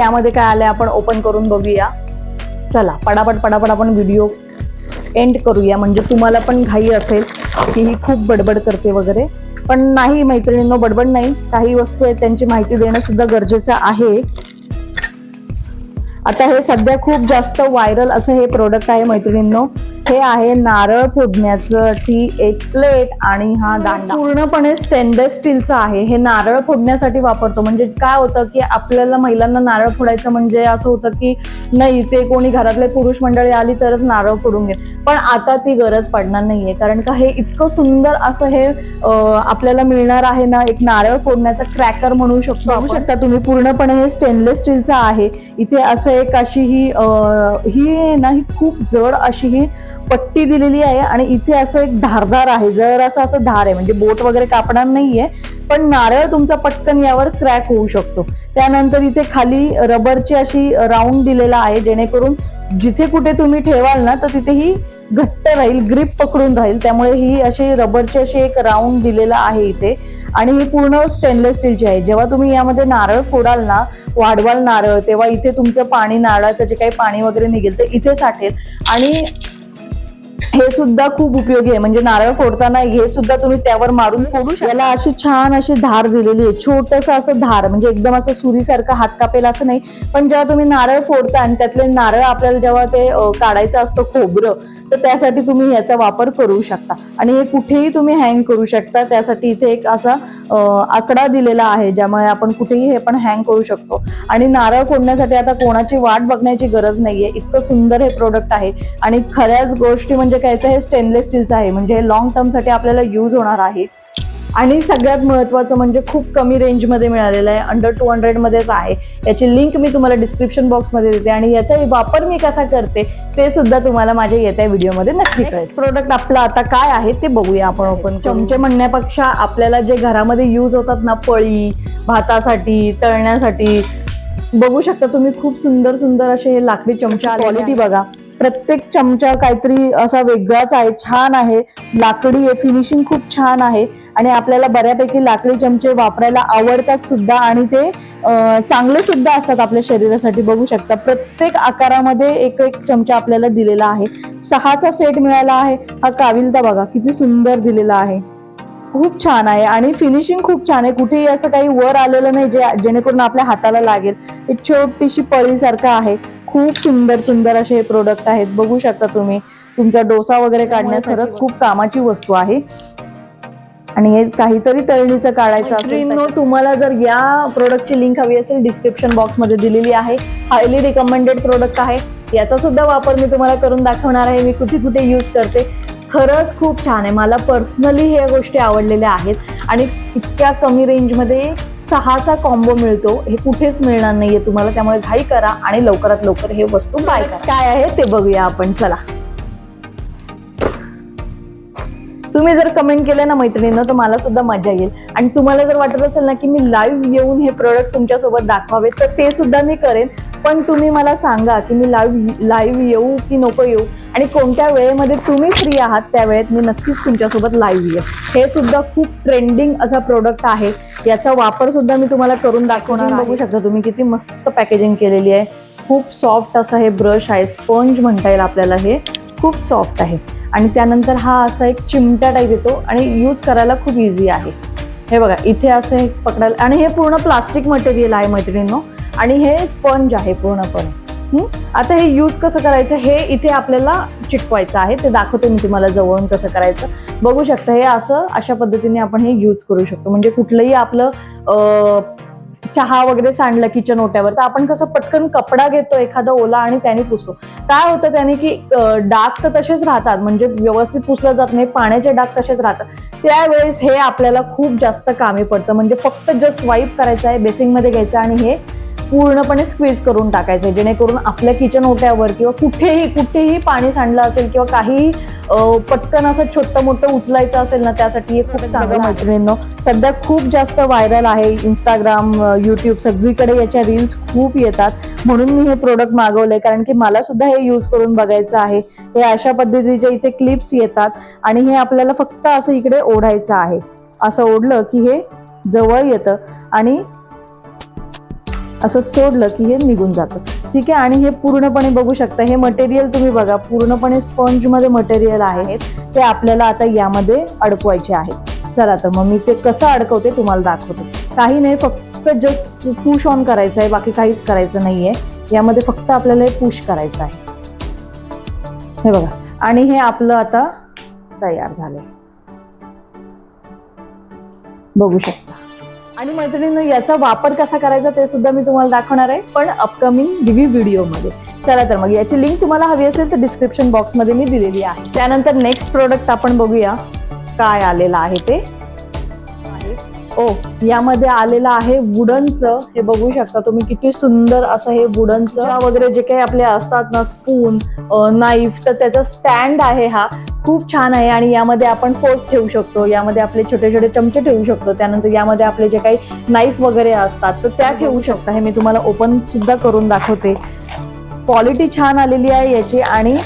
यामध्ये काय आलंय आपण ओपन करून बघूया. चला पटापट आपण व्हिडिओ एंड करूया, म्हणजे तुम्हाला पण घाई असेल की ही खूप बडबड करते वगैरे, पण नाही मैत्रिणींनो, बडबड नाही. काही वस्तू आहेत त्यांची माहिती देणं सुद्धा गरजेचं आहे. आता हे सध्या खूप जास्त व्हायरल असं हे प्रोडक्ट आहे मैत्रिणींनो. हे आहे नारळ फोडण्यासाठी एक प्लेट आणि हा दांडा. पूर्णपणे स्टेनलेस स्टीलचा आहे. हे नारळ फोडण्यासाठी वापरतो. म्हणजे काय होतं की आपल्याला महिलांना नारळ फोडायचं म्हणजे असं होतं की नाही, ते कोणी घरातले पुरुष मंडळी आली तरच नारळ फोडून घेत, पण आता ती गरज पडणार नाहीये. कारण का हे इतकं सुंदर असं हे आपल्याला मिळणार आहे ना, एक नारळ फोडण्याचा क्रॅकर म्हणू शकतो. बघू शकता तुम्ही, पूर्णपणे हे स्टेनलेस स्टीलचा आहे. इथे असं एक अशी ही ना, ही खूप जड अशी ही पट्टी दिलेली आहे आणि इथे असं एक धारदार आहे, जर असं धार आहे, म्हणजे बोट वगैरे कापणार नाहीये, पण नारळ तुमचा पटकन यावर क्रॅक होऊ शकतो. त्यानंतर इथे खाली रबरची अशी राऊंड दिलेला आहे, जेणेकरून जिथे कुठे तुम्ही ठेवाल ना, तर तिथे ही घट्ट राहील, ग्रिप पकडून राहील. त्यामुळे ही अशी रबरची अशी एक राऊंड दिलेला आहे इथे, आणि ही पूर्ण स्टेनलेस स्टीलची आहे. जेव्हा तुम्ही यामध्ये नारळ फोडाल ना, वाढवाल नारळ, तेव्हा इथे तुमचं पाणी, नारळाचं जे काही पाणी वगैरे निघेल ते इथे साठेल. आणि हे सुद्धा खूप उपयोगी आहे, म्हणजे नारळ फोडताना हे सुद्धा तुम्ही त्यावर मारून फोडू शकता. याला अशी छान अशी धार दिलेली आहे, छोटंसं असं धार, म्हणजे एकदम असं सुरीसारखं हात कापेल असं नाही, पण जेव्हा तुम्ही नारळ फोडता आणि त्यातले नारळ आपल्याला जेव्हा ते काढायचं असतं खोबरं, तर त्यासाठी तुम्ही याचा वापर करू शकता. आणि हे कुठेही तुम्ही हँग करू शकता. त्यासाठी इथे एक असा आकडा दिलेला आहे, ज्यामुळे आपण कुठेही हे पण हँग करू शकतो. आणि नारळ फोडण्यासाठी आता कोणाची वाट बघण्याची गरज नाहीये, इतकं सुंदर हे प्रोडक्ट आहे. आणि खऱ्याच गोष्टी म्हणजे काय, हे स्टेनलेस स्टीलचं आहे, म्हणजे हे लॉंग टर्म साठी आपल्याला यूज होणार आहे. आणि सगळ्यात महत्त्वाचं म्हणजे खूप कमी रेंजमध्ये मिळालेलं आहे, अंडर 200 मध्येच आहे. याची लिंक मी तुम्हाला डिस्क्रिप्शन बॉक्समध्ये देते, आणि याचा वापर मी कसा करते ते सुद्धा तुम्हाला माझ्या येत्या व्हिडिओमध्ये नक्की कळेल. प्रोडक्ट आपलं आता काय आहे ते बघूया आपण ओपन. चमचे म्हणण्यापेक्षा आपल्याला जे घरामध्ये यूज होतात ना, पळी, भातासाठी, तळण्यासाठी, बघू शकता तुम्ही, खूप सुंदर सुंदर असे हे लाकडी चमचे. क्वालिटी बघा, प्रत्येक चमचा काहीतरी असा वेगळाच आहे, छान आहे, लाकडी आहे, फिनिशिंग खूप छान आहे. आणि आपल्याला बऱ्यापैकी लाकडी चमचे वापरायला आवडतात सुद्धा, आणि ते चांगले सुद्धा असतात आपल्या शरीरासाठी. बघू शकता प्रत्येक आकारामध्ये एक एक चमचा आपल्याला दिलेला आहे. 6चा सेट मिळाला आहे. हा काविलता बघा किती सुंदर दिलेला आहे, खूप छान आहे. आणि फिनिशिंग खूप छान आहे, कुठेही असं काही वर आलेलं नाही जेणेकरून आपल्या हाताला लागेल. एक छोटीशी पळीसारखं आहे. खूप सुंदर सुंदर असे हे प्रोडक्ट आहेत. बघू शकता तुम्ही, तुमचा डोसा वगैरे काढण्यास खरंच खूप कामाची वस्तू आहे. आणि हे काहीतरी तळणीचं काढायचं असेल, तुम्हाला जर या प्रोडक्टची लिंक हवी असेल, डिस्क्रिप्शन बॉक्समध्ये दिलेली आहे. हायली रिकमेंडेड प्रोडक्ट आहे. याचा सुद्धा वापर मी तुम्हाला करून दाखवणार आहे, मी कुठे कुठे यूज करते. खरंच खूप छान आहे, मला पर्सनली ह्या गोष्टी आवडलेल्या आहेत. आणि इतक्या कमी रेंजमध्ये 6चा कॉम्बो मिळतो, हे कुठेच मिळणार नाहीये तुम्हाला. त्यामुळे घाई करा आणि लवकरात लवकर हे वस्तू बाय करा. काय आहे ते बघूया आपण, चला. तुम्ही जर कमेंट केलं ना मैत्रिणींनो, तर मला सुद्धा मजा येईल. आणि तुम्हाला जर वाटत असेल ना की मी लाईव्ह येऊन हे प्रोडक्ट तुमच्यासोबत दाखवावे, तर ते सुद्धा मी करेन. पण तुम्ही मला सांगा की मी लाईव्ह येऊ की नको येऊ, आणि कोणत्या वेळेमध्ये तुम्ही फ्री आहात, त्या वेळेत मी नक्कीच तुमच्यासोबत लाईव्ह येईल. हे सुद्धा खूप ट्रेंडिंग असा प्रोडक्ट आहे. याचा वापर सुद्धा मी तुम्हाला करून दाखवणार. बघू शकता तुम्ही किती मस्त पॅकेजिंग केलेली आहे. खूप सॉफ्ट असं हे ब्रश आहे, स्पंज म्हणता येईल आपल्याला, हे खूप सॉफ्ट आहे. आणि त्यानंतर हा असा एक चिमटा टाईप येतो, आणि यूज करायला खूप इझी आहे. हे बघा, इथे असं हे पकडायला, आणि हे पूर्ण प्लास्टिक मटेरियल आहे मैत्रिणींनो, आणि हे स्पंज आहे पूर्णपणे. आता हे यूज कसं करायचं हे इथे आपल्याला चिटकवायचं आहे, ते दाखवते मी तुम्हाला जवळून कसं करायचं. बघू शकता, हे असं अशा पद्धतीने आपण हे यूज करू शकतो. म्हणजे कुठलंही आपलं चहा वगैरे सांडलं किचन ओट्यावर, तर आपण कसं पटकन कपडा घेतो एखादा ओला आणि त्याने पुसतो. काय होतं त्याने की डाग तर तसेच राहतात, म्हणजे व्यवस्थित पुसलं जात नाही, पाण्याचे डाग तसेच राहतात. त्यावेळेस हे आपल्याला खूप जास्त कामी पडतं. म्हणजे फक्त जस्ट वाईप करायचं आहे, बेसिंगमध्ये घ्यायचं आणि हे पूर्णपणे स्क्वीज करून टाकायचं, जेणेकरून आपल्या किचन ओट्यावर किंवा कुठेही पाणी सांडलं असेल किंवा काही पटकन असं छोटं मोठं उचलायचं असेल ना, त्यासाठी हे खूप चांगलं. मैत्रिणींनो, सध्या खूप जास्त व्हायरल आहे. इंस्टाग्राम, यूट्यूब सगळीकडे याच्या रील्स खूप येतात, म्हणून मी हे प्रोडक्ट मागवलंय. कारण की मला सुद्धा हे यूज करून बघायचं आहे. हे अशा पद्धतीचे इथे क्लिप्स येतात, आणि हे आपल्याला फक्त असं इकडे ओढायचं आहे. असं ओढलं की हे जवळ येतं, आणि असं सोडलं की हे निघून जातं. ठीक आहे. आणि हे पूर्णपणे बघू शकता, हे मटेरियल तुम्ही बघा, पूर्णपणे स्पंजमध्ये मटेरियल आहे, ते आपल्याला आता यामध्ये अडकवायचे आहे. चला तर मग मी ते कसं अडकवते तुम्हाला दाखवते. काही नाही, फक्त जस्ट पुश ऑन करायचं आहे, बाकी काहीच करायचं नाहीये. यामध्ये फक्त आपल्याला हे पुश करायचं आहे. हे बघा, आणि हे आपलं आता तयार झालंय, बघू शकता. आणि मैत्रिणींनो, याचा वापर कसा करायचा ते सुद्धा मी तुम्हाला दाखवणार आहे, पण अपकमिंग रिव्ह्यू व्हिडिओमध्ये. चला तर मग याची लिंक तुम्हाला हवी असेल तर डिस्क्रिप्शन बॉक्समध्ये मी दिलेली आहे. त्यानंतर नेक्स्ट प्रोडक्ट आपण बघूया काय आलेलं आहे ते. यामध्ये आलेलं आहे वुडनचं. हे बघू शकता तुम्ही, किती सुंदर असं हे वुडनचं वगैरे जे काही आपले असतात ना, स्पून, नाईफ, तर त्याचा स्टँड आहे. हा खूप छान आहे. आणि यामध्ये आपण फोर्क ठेवू शकतो, यामध्ये आपले छोटे छोटे चमचे ठेवू शकतो, त्यानंतर यामध्ये आपले जे काही नाईफ वगैरे असतात तर त्या ठेवू शकता. हे मी तुम्हाला ओपन सुद्धा करून दाखवते. क्वालिटी छान आलेली आहे याची. आणि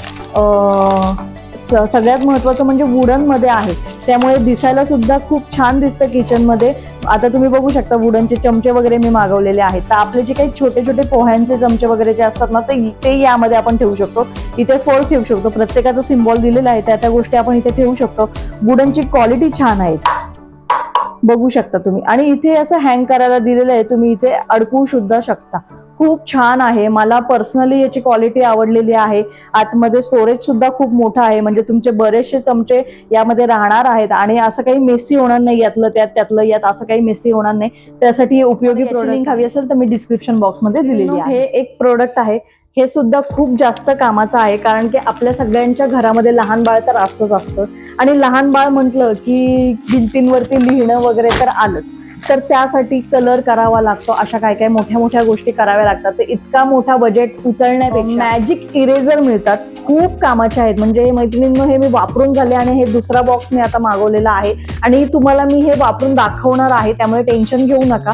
सगळ्यात महत्त्वाचं म्हणजे वुडन मध्ये आहे, त्यामुळे दिसायला सुद्धा खूप छान दिसतं किचन मध्ये. आता तुम्ही बघू शकता, वुडनचे चमचे वगैरे मी मागवलेले आहेत. तर आपले जे काही छोटे छोटे पोह्यांचे चमचे वगैरे जे असतात ना, ते यामध्ये आपण ठेवू शकतो. इथे फोर्क ठेवू शकतो, प्रत्येकाचा सिम्बॉल दिलेला आहे, त्या गोष्टी आपण इथे ठेवू शकतो. वुडनची क्वालिटी छान आहे, बघू शकता तुम्ही. आणि इथे असं हँग करायला दिलेलं आहे, तुम्ही इथे अडकवू सुद्धा शकता. खूप छान आहे. मला पर्सनली याची क्वालिटी आवडलेली आहे. आतमध्ये स्टोरेज सुद्धा खूप मोठा आहे, म्हणजे तुमचे बरेचसे चमचे यामध्ये राहणार आहेत. आणि असं काही मेसी होणार नाही, यातलं त्यात त्यातलं यात असं काही मेसी होणार नाही. त्यासाठी उपयोगी प्रोडक्ट लिंक हवी असेल तर मी डिस्क्रिप्शन बॉक्समध्ये दिलेली आहे. हे एक प्रोडक्ट आहे, हे सुद्धा खूप जास्त कामाचं आहे, कारण की आपल्या सगळ्यांच्या घरामध्ये लहान बाळ तर असतं. आणि लहान बाळ म्हटलं की भिंतींवरती लिहिणं वगैरे तर आलंच. तर त्यासाठी कलर करावा लागतो, अशा काय काय मोठ्या मोठ्या गोष्टी कराव्या लागतात. तर इतका मोठा बजेट उचलण्यापेक्षा मॅजिक इरेजर मिळतात, खूप कामाचे आहेत. म्हणजे मैत्रिणींनो, हे मी वापरून झाले आणि हे दुसरा बॉक्स मी आता मागवलेला आहे आणि तुम्हाला मी हे वापरून दाखवणार आहे, त्यामुळे टेन्शन घेऊ नका.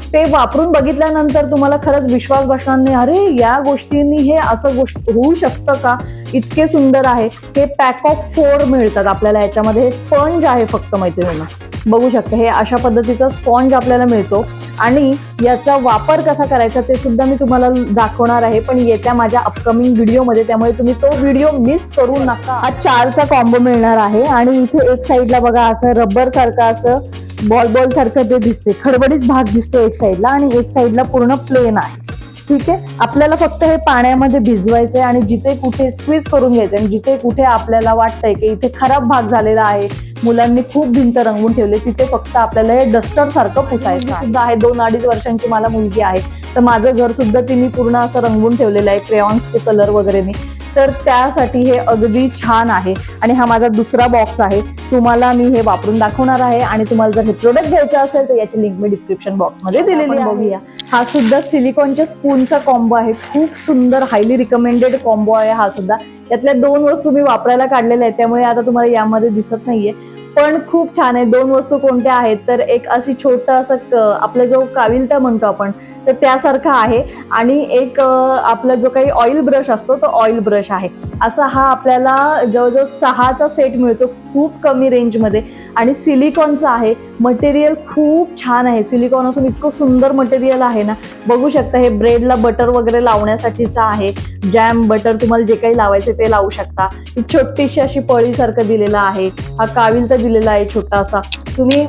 ते वापरून बघितल्यानंतर तुम्हाला खरंच विश्वास बसणार नाही, अरे या गोष्टींनी हे असं गोष्ट होऊ शकतं का, इतके सुंदर आहे. हे पॅक ऑफ 4 मिळतात आपल्याला याच्यामध्ये. हे स्पंज आहे फक्त मैत्रिणींना, बघू शकता. हे अशा पद्धतीचा स्पॉन्ज आपल्याला मिळतो. आणि याचा वापर कसा करायचा ते सुद्धा मी तुम्हाला दाखवणार आहे, पण येत्या माझ्या अपकमिंग व्हिडिओमध्ये, त्यामुळे तुम्ही तो व्हिडिओ मिस करू नका. हा 4चा कॉम्बो मिळणार आहे. आणि इथे एक साईडला बघा, असं रबर सारखं, असं बॉल सारखं ते दिसते, खडबडीत भाग दिसतो एक साईडला, आणि एक साईडला पूर्ण प्लेन आहे. ठीक आहे. आपल्याला फक्त हे पाण्यामध्ये भिजवायचंय आणि जिथे कुठे स्क्वीज करून घ्यायचंय, आणि जिथे कुठे आपल्याला वाटतंय की इथे खराब भाग झालेला आहे, मुलांनी खूप भिंत रंगवून ठेवले, तिथे फक्त आपल्याला हे डस्टर सारखं पुसायचं सुद्धा आहे. 2-2.5 वर्षांची मला मुलगी आहे, तर माझं घर सुद्धा तिने पूर्ण असं रंगवून ठेवलेलं आहे, क्रेयॉन्सचे कलर वगैरे मी. तर त्यासाठी हे अगदी छान आहे. आणि हा माझा दुसरा बॉक्स आहे, तुम्हाला मी हे वापरून दाखवणार आहे. आणि तुम्हाला जर हे प्रोडक्ट घ्यायचं असेल तर याची लिंक मी डिस्क्रिप्शन बॉक्समध्ये दिलेली आहे. बघूया, हा सुद्धा सिलिकॉनच्या स्पूनचा कॉम्बो आहे, खूप सुंदर, हायली रिकमेंडेड कॉम्बो आहे हा सुद्धा. यातल्या 2 वस्तू मी वापरायला काढलेल्या आहेत, त्यामुळे आता तुम्हाला यामध्ये दिसत नाहीये, पण खूप छान आहे. 2 वस्तू कोणत्या आहेत तर एक अशी छोटं असं आपला जो काविलता म्हणतो आपण, तर त्यासारखं आहे. आणि एक आपला जो काही ऑइल ब्रश असतो तो ऑइल ब्रश आहे. असा हा आपल्याला जवळजवळ 6चा सेट मिळतो, खूप कमी रेंजमध्ये. आणि सिलिकॉनचा आहे. मटेरियल खूप छान आहे, सिलिकॉन असून इतकं सुंदर मटेरियल आहे ना, बघू शकता. हे ब्रेडला बटर वगैरे लावण्यासाठीचा आहे, जॅम बटर तुम्हाला जे काही लावायचे ते लावू शकता. ही छोटीशी अशी पळीसारखं दिलेला आहे. हा काविलता दिलेला आहे छोटासा. तुम्ही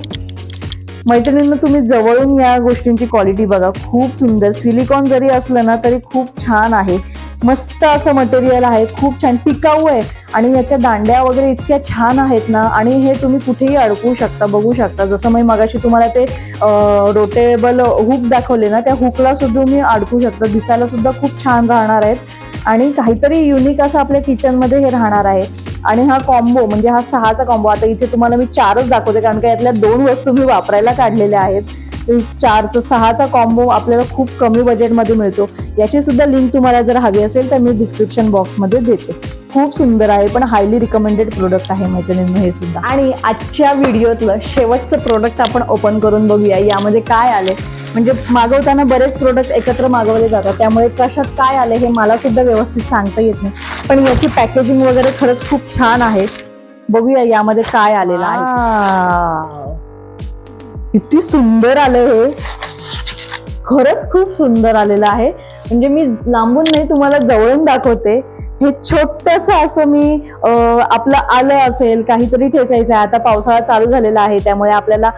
मैत्रिणींना, तुम्ही जवळून या गोष्टींची क्वालिटी बघा, खूप सुंदर. सिलिकॉन जरी असलं ना तरी खूप छान आहे, मस्त असं मटेरियल आहे, खूप छान टिकाऊ आहे. आणि याच्या दांड्या वगैरे इतक्या छान आहेत ना, आणि हे तुम्ही कुठेही अडकवू शकता, बघू शकता. जसं मी मगाशी तुम्हाला ते रोटेबल हुक दाखवले ना, त्या हुकला सुद्धा मी अडकवू शकता. दिसायला सुद्धा खूप छान राहणार आहेत, आणि काहीतरी युनिक असं आपल्या किचनमध्ये हे राहणार आहे. आणि हा कॉम्बो म्हणजे हा 6चा कॉम्बो, आता इथे तुम्हाला मी 4च दाखवते, कारण का यातल्या 2 वस्तू मी वापरायला काढलेल्या आहेत. 4चा 6चा कॉम्बो आपल्याला खूप कमी बजेटमध्ये मिळतो. याची सुद्धा लिंक तुम्हाला जर हवी असेल तर मी डिस्क्रिप्शन बॉक्समध्ये देते. खूप सुंदर आहे, पण हायली रिकमेंडेड प्रोडक्ट आहे मैत्रिणींनो हे सुद्धा. आणि आजच्या व्हिडिओतलं शेवटचं प्रोडक्ट आपण ओपन करून बघूया यामध्ये काय आले. म्हणजे मागवताना बरेच प्रोडक्ट एकत्र मागवले जातात, त्यामुळे कशात काय आले हे मला सुद्धा व्यवस्थित सांगता येत नाही, पण याची पॅकेजिंग वगैरे खरंच खूप छान आहे. बघूया यामध्ये काय आलेलं आहे. किती सुंदर आलं हे, खरंच खूप सुंदर आलेलं आहे. म्हणजे मी लांबून नाही तुम्हाला जवळून दाखवते. हे छोटस असं मी आपलं आलं असेल काहीतरी ठेचायचं आहे. आता पावसाळा चालू झालेला आहे त्यामुळे आपल्याला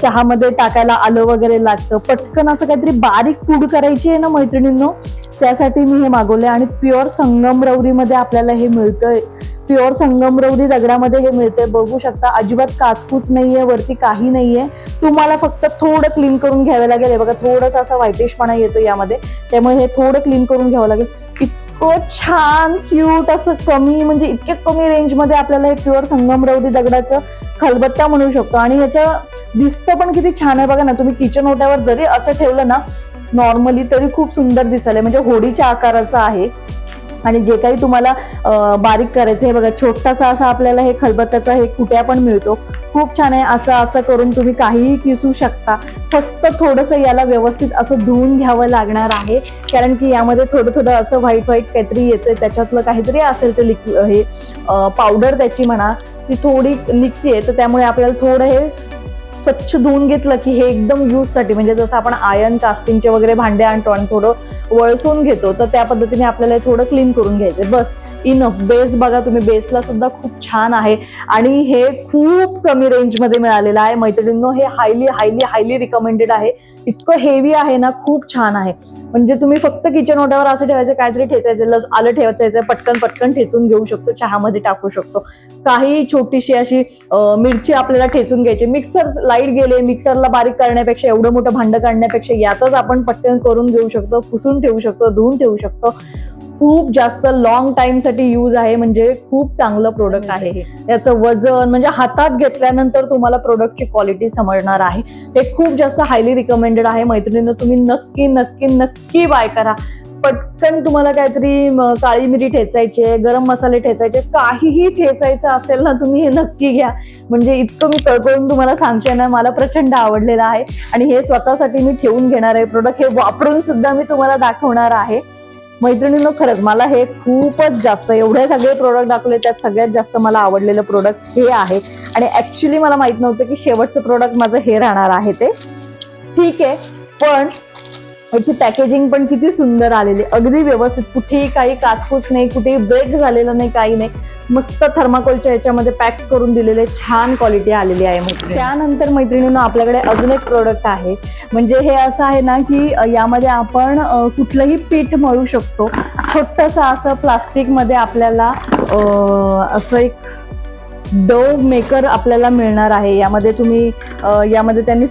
चहामध्ये टाकायला आलं वगैरे लागतं. पटकन असं काहीतरी बारीक पूड करायची आहे ना मैत्रिणींनो, त्यासाठी मी हे मागवले. आणि प्युअर संगमरवरीमध्ये आपल्याला हे मिळतंय. प्युअर संगमरवरी दगडामध्ये हे मिळतंय. बघू शकता अजिबात काचकूच नाहीये, वरती काही नाहीये. तुम्हाला फक्त थोडं क्लीन करून घ्यावं लागेल. हे बघा थोडंसं असा व्हाईटिशपणा येतो यामध्ये, त्यामुळे हे थोडं क्लीन करून घ्यावं लागेल. इतकं छान क्यूट असं कमी म्हणजे इतक्या कमी रेंजमध्ये आपल्याला हे प्युअर संगमरवरी दगडाचं खलबत्ता म्हणू शकतो. आणि याचं दिसतं पण किती छान आहे बघा ना. तुम्ही किचन ओट्यावर जरी असं ठेवलं ना नॉर्मली तरी खूप सुंदर दिसायला, म्हणजे होडीच्या आकाराचं आहे. आणि जे काही तुम्हाला बारीक करायचं हे बघा छोटासा असा आपल्याला हे खलबत्त्याचा हे कुट्या पण मिळतो. खूप छान आहे. असं असं करून तुम्ही काहीही किसू शकता. फक्त थोडंसं याला व्यवस्थित असं धुवून घ्यावं लागणार आहे, कारण की यामध्ये थोडं थोडं असं व्हाईट व्हाईट काहीतरी येतंय. त्याच्यातलं काहीतरी असेल ते हे पावडर त्याची म्हणा ती थोडी निघतीये. तर त्यामुळे आपल्याला थोडं हे स्वच्छ धुवून घेतलं की हे एकदम यूज साठी, म्हणजे जसं आपण आयर्न कास्टिंगचे वगैरे भांडे आणतो आणि थोडं वळसून घेतो तर त्या पद्धतीने आपल्याला थोडं क्लीन करून घ्यायचं. बस इनफ. बेस बघा तुम्ही, बेसला सुद्धा खूप छान आहे. आणि हे खूप कमी रेंजमध्ये मिळालेलं आहे मैत्रिणींनो. हे हायली हायली हायली रिकमेंडेड आहे. इतकं हेवी आहे ना, खूप छान आहे. म्हणजे तुम्ही फक्त किचन ओट्यावर असं ठेवायचं, काहीतरी ठेचायचं, आलं ठेवायचं, पटकन पटकन ठेचून घेऊ शकतो, चहामध्ये टाकू शकतो. काही छोटीशी अशी मिरची आपल्याला ठेचून घ्यायची. मिक्सर लाईट गेले, मिक्सरला बारीक करण्यापेक्षा एवढं मोठं भांडं काढण्यापेक्षा यातच आपण पटकन करून घेऊ शकतो, पुसून ठेवू शकतो, धुवून ठेवू शकतो. खूप जास्त लॉंग टाइम साठी यूज आहे. म्हणजे खूप चांगलं प्रोडक्ट आहे हे. याचं वजन म्हणजे हातात घेतल्यानंतर तुम्हाला प्रोडक्टची क्वालिटी समजणार आहे. हे खूप जास्त हायली रिकमेंडेड आहे मैत्रिणींनो. तुम्ही नक्की नक्की नक्की बाय करा. पटकन तुम्हाला काहीतरी काळी मिरी ठेचायचे, गरम मसाले ठेचायचे, काहीही ठेचायचं असेल ना तुम्ही हे नक्की घ्या. म्हणजे इतकं मी कळकळून तुम्हाला सांगते ना, मला प्रचंड आवडलेलं आहे. आणि हे स्वतःसाठी मी ठेवून घेणार आहे प्रोडक्ट. हे वापरून सुद्धा मी तुम्हाला दाखवणार आहे मैत्रिणींनो. खरंच मला हे खूपच जास्त, एवढे सगळे प्रोडक्ट दाखवले त्यात सगळ्यात जास्त मला आवडलेलं प्रोडक्ट हे आहे. आणि ऍक्च्युली मला माहित नव्हतं की शेवटचं प्रोडक्ट माझं हे राहणार आहे ते. ठीक आहे, पण याची पॅकेजिंग पण किती सुंदर आलेली, अगदी व्यवस्थित, कुठेही काही काचकूच नाही, कुठेही ब्रेक झालेलं नाही, काही नाही. मस्त थर्माकोलच्या याच्यामध्ये पॅक करून दिलेले, छान क्वालिटी आलेली आहे मैत्रिणी. त्यानंतर मैत्रिणींनो आपल्याकडे अजून एक प्रोडक्ट आहे. म्हणजे हे असं आहे ना की यामध्ये आपण कुठलंही पीठ मळू शकतो. छोटंसं असं प्लास्टिकमध्ये आपल्याला असं एक डो मेकर आपल्याला मिळणार आहे. यामध्ये तुम्ही यामध्ये त्यांनी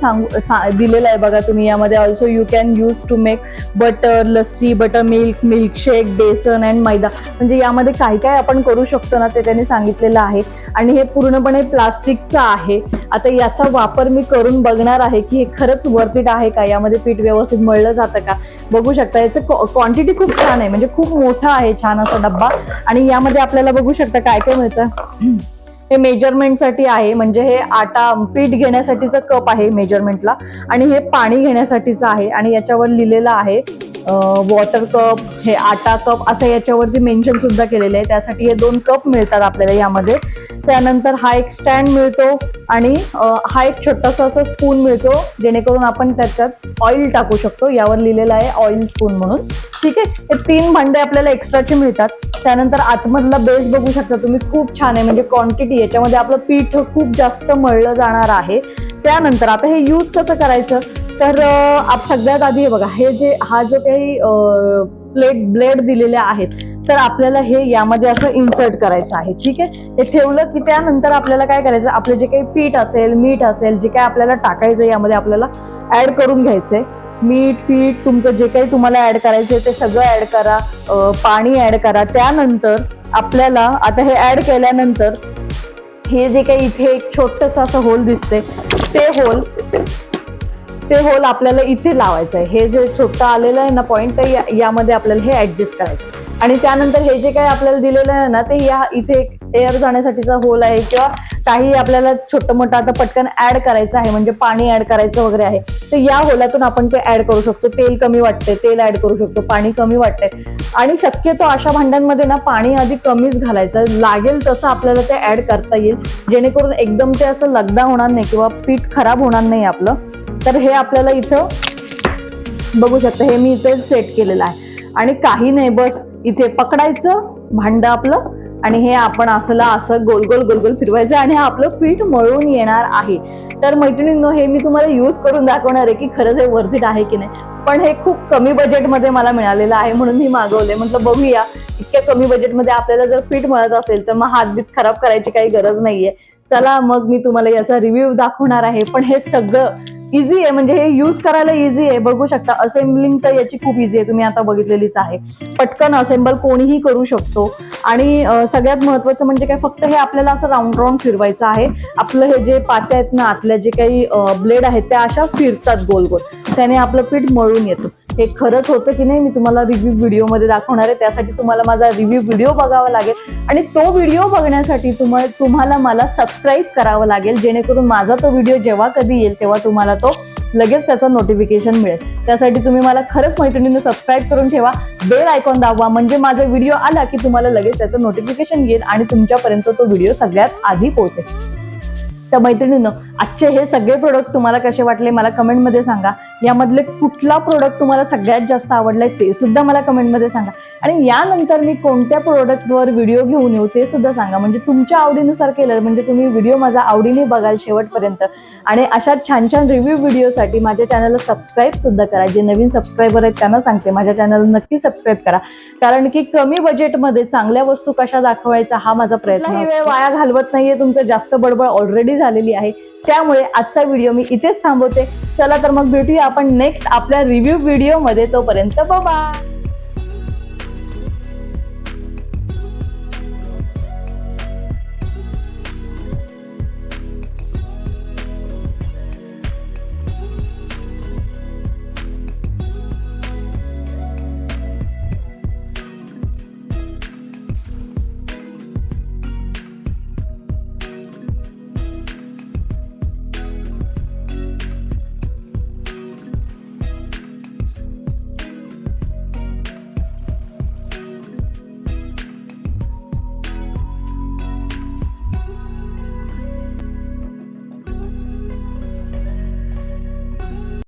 दिलेलं आहे बघा तुम्ही, यामध्ये also you can use to make butter, lassi, butter milk, milkshake, besan and maida. म्हणजे यामध्ये काय काय आपण करू शकतो ना ते त्यांनी सांगितलेलं आहे. आणि हे पूर्णपणे प्लास्टिकचं आहे. आता याचा वापर मी करून बघणार आहे की हे खरंच वर्थ इट आहे का, यामध्ये पीठ व्यवस्थित मळलं जातं का. बघू शकता याचं क्वांटिटी खूप छान आहे, म्हणजे खूप मोठा आहे छान असा डब्बा. आणि यामध्ये आपल्याला बघू शकता काय काय मिळतं. हे मेजरमेंटसाठी आहे, म्हणजे हे आटा पीठ घेण्यासाठीचं कप आहे मेजरमेंटला. आणि हे पाणी घेण्यासाठीचं आहे. आणि याच्यावर लिहिलेलं आहे वॉटर कप, हे आटा कप असं याच्यावरती मेन्शन सुद्धा केलेलं आहे. त्यासाठी हे 2 कप मिळतात आपल्याला यामध्ये. त्यानंतर हा एक स्टँड मिळतो. आणि हा एक छोटासा असा स्पून मिळतो, जेणेकरून आपण त्याच्यात ऑइल टाकू शकतो. यावर लिहिलेलं आहे ऑइल स्पून म्हणून. ठीक आहे, हे 3 भांडे आपल्याला एक्स्ट्राचे मिळतात. त्यानंतर आतमधला बेस बघू शकता तुम्ही, खूप छान आहे. म्हणजे क्वांटिटी याच्यामध्ये आपलं पीठ खूप जास्त मळलं जाणार आहे. त्यानंतर आता हे यूज कसं करायचं, तर सगळ्यात आधी हे बघा, हे जे हा जो काही ब्लेड दिलेले आहेत, तर आपल्याला हे यामध्ये असं इन्सर्ट करायचं आहे. ठीक आहे, हे ठेवलं की त्यानंतर आपल्याला काय करायचं, आपले जे काही पीठ असेल, मीठ असेल, जे काही आपल्याला टाकायचं यामध्ये आपल्याला ऍड करून घ्यायचंय. मीठ, पीठ, तुमचं जे काही तुम्हाला ऍड करायचंय ते सगळं ऍड करा. पाणी ऍड करा. त्यानंतर आपल्याला आता हे ऍड केल्यानंतर हे जे काही इथे एक छोटंसं असं होल दिसते, ते होल आपल्याला इथे लावायचं आहे. हे जे छोटं आलेलं आहे ना पॉइंट, तर यामध्ये आपल्याला हे ऍडजस्ट करायचं. आणि त्यानंतर हे जे काही आपल्याला दिलेलं आहे ना, ते या इथे एअर जाण्यासाठीचा होल आहे, किंवा काही आपल्याला छोटं मोठं आता पटकन ऍड करायचं आहे, म्हणजे पाणी ऍड करायचं वगैरे आहे, तर या होलातून आपण ते ऍड करू शकतो. तेल कमी वाटते, तेल ऍड करू शकतो. पाणी कमी वाटते. आणि शक्यतो अशा भांड्यांमध्ये ना पाणी आधी कमीच घालायचं, लागेल तसं आपल्याला ते ऍड करता येईल, जेणेकरून एकदम ते असं लगदा होणार नाही किंवा पीठ खराब होणार नाही आपलं. तर हे आपल्याला इथं बघू शकता हे मी इथे सेट केलेलं आहे आणि काही नाही, बस इथे पकडायचं भांडं आपलं आणि हे आपण असं गोल गोल गोल गोल फिरवायचं आणि हे आपलं पीठ मळून येणार आहे. तर मैत्रिणींनो, हे मी तुम्हाला यूज करून दाखवणार आहे की खरंच हे वर्थ इट आहे की नाही. पण हे खूप कमी बजेटमध्ये मला मिळालेलं आहे म्हणून मी मागवले. म्हटलं बघूया, इतक्या कमी बजेटमध्ये आपल्याला जर पीठ मळत असेल तर मग हातबीत खराब करायची काही गरज नाहीये. चला मग मी तुम्हाला याचा रिव्ह्यू दाखवणार आहे. पण हे सगळं इझी आहे, म्हणजे हे यूज करायला इझी आहे. बघू शकता असेंबलिंग तर याची खूप इझी आहे, तुम्ही आता बघितलेलीच आहे. पटकन असेंबल कोणीही करू शकतो. आणि सगळ्यात महत्वाचं म्हणजे काय, फक्त हे आपल्याला असं राऊंड राऊंड फिरवायचं आहे. आपलं हे जे पात्या आहेत ना, आतल्या जे काही ब्लेड आहेत त्या अशा फिरतात गोल गोल, त्याने आपलं पीठ मळून येतं. हे खरंच होतं की नाही मी तुम्हाला रिव्ह्यू व्हिडिओमध्ये दाखवणार आहे. त्यासाठी तुम्हाला माझा रिव्ह्यू व्हिडिओ बघावा लागेल आणि तो व्हिडिओ बघण्यासाठी तुम्हाला मला सबस्क्राईब करावं लागेल, जेणेकरून माझा तो व्हिडिओ जेव्हा कधी येईल तेव्हा तुम्हाला तो लगेच त्याचं नोटिफिकेशन मिळेल. त्यासाठी तुम्ही मला खरंच मैत्रिणींनी सबस्क्राईब करून ठेवा, बेल आयकॉन दाबवा, म्हणजे माझा व्हिडिओ आला की तुम्हाला लगेच त्याचं नोटिफिकेशन येईल आणि तुमच्यापर्यंत तो व्हिडिओ सगळ्यात आधी पोहोचेल. तर मैत्रिणींनो, आजचे हे सगळे प्रोडक्ट तुम्हाला कसे वाटले मला कमेंटमध्ये सांगा. यामधले कुठला प्रोडक्ट तुम्हाला सगळ्यात जास्त आवडलाय ते सुद्धा मला कमेंटमध्ये सांगा. आणि यानंतर मी कोणत्या प्रोडक्टवर व्हिडिओ घेऊन येऊ ते सुद्धा सांगा. म्हणजे तुमच्या आवडीनुसार केलं म्हणजे तुम्ही व्हिडिओ माझा आवडीने बघाल शेवटपर्यंत. आणि अशा छान छान रिव्ह्यू व्हिडिओसाठी माझ्या चॅनलला सबस्क्राईब सुद्धा करा. जे नवीन सबस्क्रायबर आहेत त्यांना सांगते माझ्या चॅनलला नक्की सबस्क्राईब करा, कारण की कमी बजेटमध्ये चांगल्या वस्तू कशा दाखवायचा हा माझा प्रयत्न आहे. वेळ वाया घालवत नाहीये, तुमचं जास्त बडबड ऑलरेडी झालेली आहे. त्यामुळे आजचा व्हिडिओ मी इथेच थांबवते. चला तर मग भेटूया आपण नेक्स्ट आपल्या रिव्ह्यू व्हिडिओमध्ये. तोपर्यंत बाय.